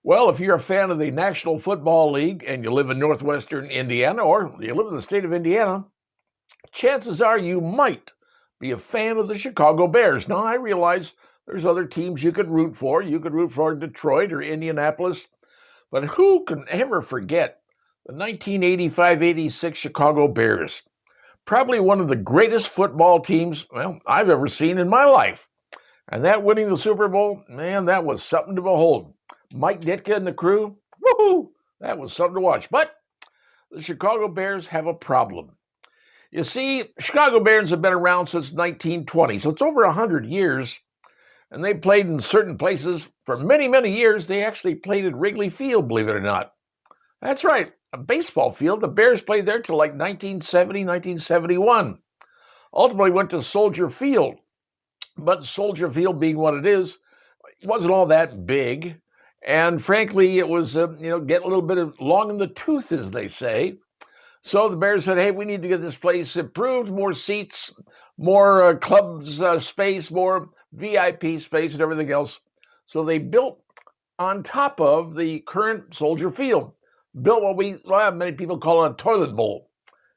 Well, if you're a fan of the National Football League and you live in northwestern Indiana or you live in the state of Indiana, chances are you might be a fan of the Chicago Bears. Now, I realize there's other teams you could root for. You could root for Detroit or Indianapolis, but who can ever forget the 1985-86 Chicago Bears? Probably one of the greatest football teams, I've ever seen in my life. And that winning the Super Bowl, man, that was something to behold. Mike Ditka and the crew, woohoo, that was something to watch. But the Chicago Bears have a problem. You see, Chicago Bears have been around since 1920, so it's over 100 years. And they played in certain places for many, many years. They actually played at Wrigley Field, believe it or not. That's right, a baseball field. The Bears played there till like 1970, 1971. Ultimately went to Soldier Field. But Soldier Field being what it is, it wasn't all that big. And frankly, it was, getting a little bit of long in the tooth, as they say. So the Bears said, hey, we need to get this place improved, more seats, more clubs space, more VIP space and everything else. So they built on top of the current Soldier Field, built what many people call a toilet bowl.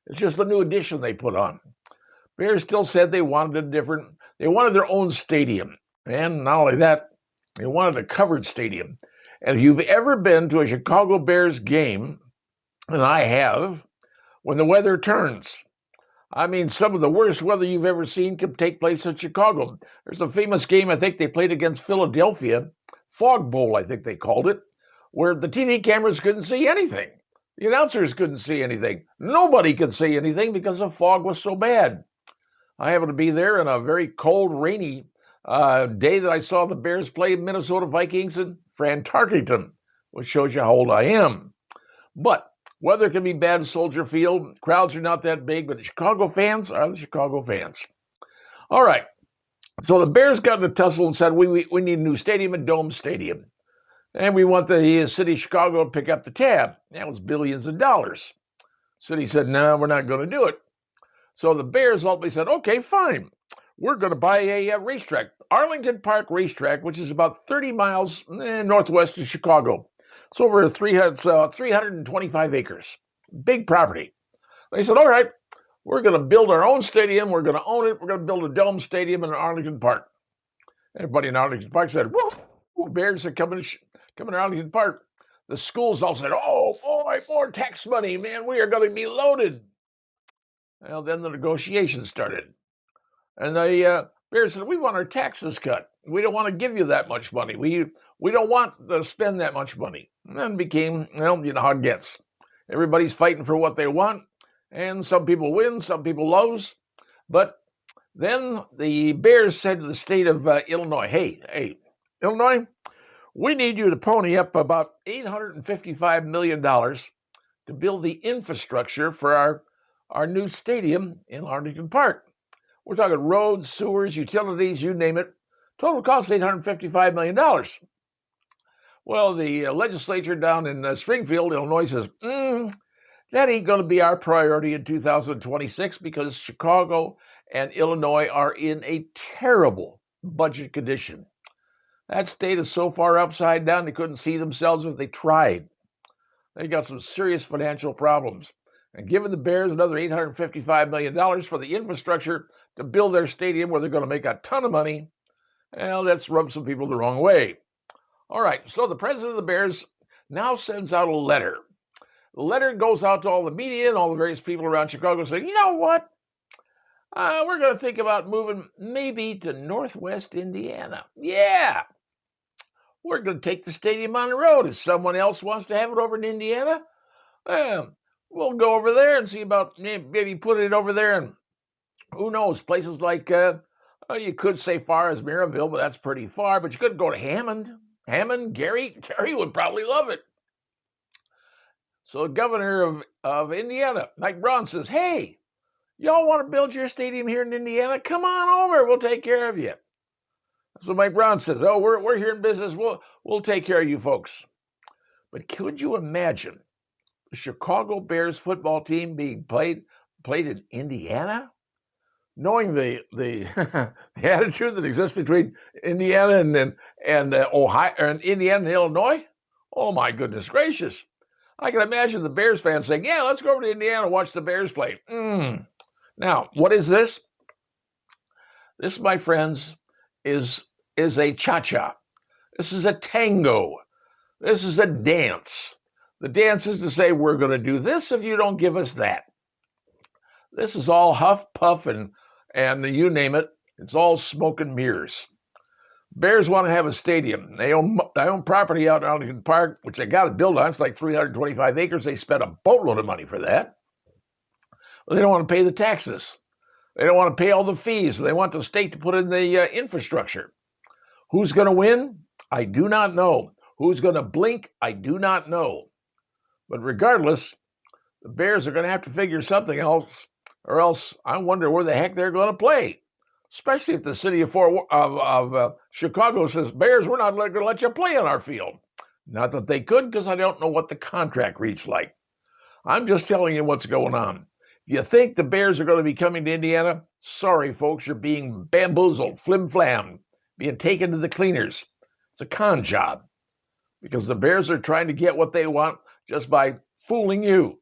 It's just a new addition they put on. Bears still said they wanted they wanted their own stadium. And not only that, they wanted a covered stadium. And if you've ever been to a Chicago Bears game, and I have, when the weather turns, I mean, some of the worst weather you've ever seen can take place in Chicago. There's a famous game I think they played against Philadelphia, Fog Bowl, I think they called it, where the TV cameras couldn't see anything. The announcers couldn't see anything. Nobody could see anything because the fog was so bad. I happened to be there in a very cold, rainy day that I saw the Bears play Minnesota Vikings in Fran Tarkenton, which shows you how old I am. But weather can be bad in Soldier Field. Crowds are not that big, but the Chicago fans are the Chicago fans. All right. So the Bears got in a tussle and said, we need a new stadium, a dome stadium. And we want the city of Chicago to pick up the tab. That was billions of dollars. City said, no, we're not going to do it. So the Bears ultimately said, okay, fine. We're going to buy a racetrack, Arlington Park Racetrack, which is about 30 miles northwest of Chicago. It's over 325 acres. Big property. They said, all right, we're going to build our own stadium. We're going to own it. We're going to build a dome stadium in Arlington Park. Everybody in Arlington Park said, woo, Bears are coming to Arlington Park. The schools all said, oh, boy, more tax money, man. We are going to be loaded. Well, then the negotiations started. And the Bears said, we want our taxes cut. We don't want to give you that much money. We don't want to spend that much money. And then it became, you know how it gets. Everybody's fighting for what they want. And some people win, some people lose. But then the Bears said to the state of Illinois, hey, Illinois, we need you to pony up about $855 million to build the infrastructure for our new stadium in Arlington Park. We're talking roads, sewers, utilities, you name it. Total cost $855 million. Well, the legislature down in Springfield, Illinois says, that ain't going to be our priority in 2026 because Chicago and Illinois are in a terrible budget condition. That state is so far upside down they couldn't see themselves if they tried. They got some serious financial problems. And giving the Bears another $855 million for the infrastructure to build their stadium where they're going to make a ton of money, well, that's rubbed some people the wrong way. All right, so the president of the Bears now sends out a letter. The letter goes out to all the media and all the various people around Chicago saying, you know what? We're going to think about moving maybe to Northwest Indiana. Yeah, we're going to take the stadium on the road. If someone else wants to have it over in Indiana, we'll go over there and see about maybe putting it over there. And who knows, places like, you could say far as Maryville, but that's pretty far. But you could go to Hammond, Gary would probably love it. So the governor of Indiana, Mike Braun, says, hey, y'all want to build your stadium here in Indiana? Come on over. We'll take care of you. So Mike Braun says, oh, we're here in business. We'll take care of you folks. But could you imagine the Chicago Bears football team being played in Indiana? Knowing the the attitude that exists between Indiana and Ohio and Indiana and Illinois? Oh, my goodness gracious. I can imagine the Bears fans saying, yeah, let's go over to Indiana and watch the Bears play. Now, what is this? This, my friends, is a cha-cha. This is a tango. This is a dance. The dance is to say, we're going to do this if you don't give us that. This is all huff, puff, and you name it. It's all smoke and mirrors. Bears want to have a stadium. They own property out in Arlington Park, which they got to build on. It's like 325 acres. They spent a boatload of money for that. But they don't want to pay the taxes. They don't want to pay all the fees. They want the state to put in the infrastructure. Who's going to win? I do not know. Who's going to blink? I do not know. But regardless, the Bears are going to have to figure something else, or else I wonder where the heck they're going to play. Especially if the city of Chicago says, Bears, we're not going to let you play on our field. Not that they could, because I don't know what the contract reads like. I'm just telling you what's going on. If you think the Bears are going to be coming to Indiana, sorry, folks, you're being bamboozled, flim-flam, being taken to the cleaners. It's a con job, because the Bears are trying to get what they want just by fooling you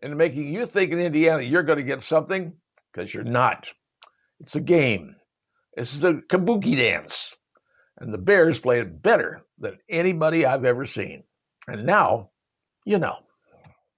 and making you think in Indiana you're going to get something, because you're not. It's a game. This is a kabuki dance. And the Bears play it better than anybody I've ever seen. And now, you know.